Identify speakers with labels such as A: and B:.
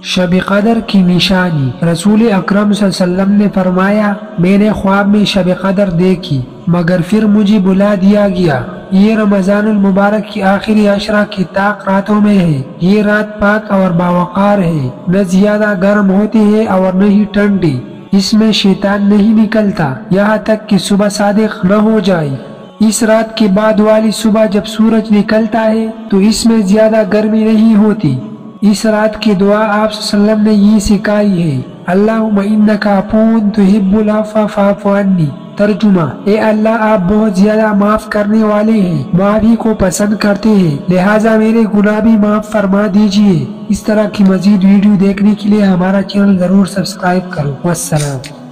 A: شب قدر کی نشانی۔ رسول اکرم صلی اللہ علیہ وسلم نے فرمایا، میں نے خواب میں شب قدر دیکھی مگر پھر مجھے بلا دیا گیا۔ یہ رمضان المبارک کی آخری عشرہ کی طاق راتوں میں ہے۔ یہ رات پاک اور باوقار ہے، نہ زیادہ گرم ہوتی ہے اور نہ ہی ٹھنڈی۔ اس میں شیطان نہیں نکلتا یہاں تک کہ صبح صادق نہ ہو جائے۔ اس رات کے بعد والی صبح جب سورج نکلتا ہے تو اس میں زیادہ گرمی نہیں ہوتی۔ اس رات کی دعا آپ صلی اللہ علیہ وسلم نے یہ سکھائی ہے، اللہم انک عفو تحب العفو فاعف عنی۔ ترجمہ، اے اللہ آپ بہت زیادہ معاف کرنے والے ہیں، معافی کو پسند کرتے ہیں، لہٰذا میرے گناہ بھی معاف فرما دیجئے۔ اس طرح کی مزید ویڈیو دیکھنے کے لیے ہمارا چینل ضرور سبسکرائب کرو۔ والسلام۔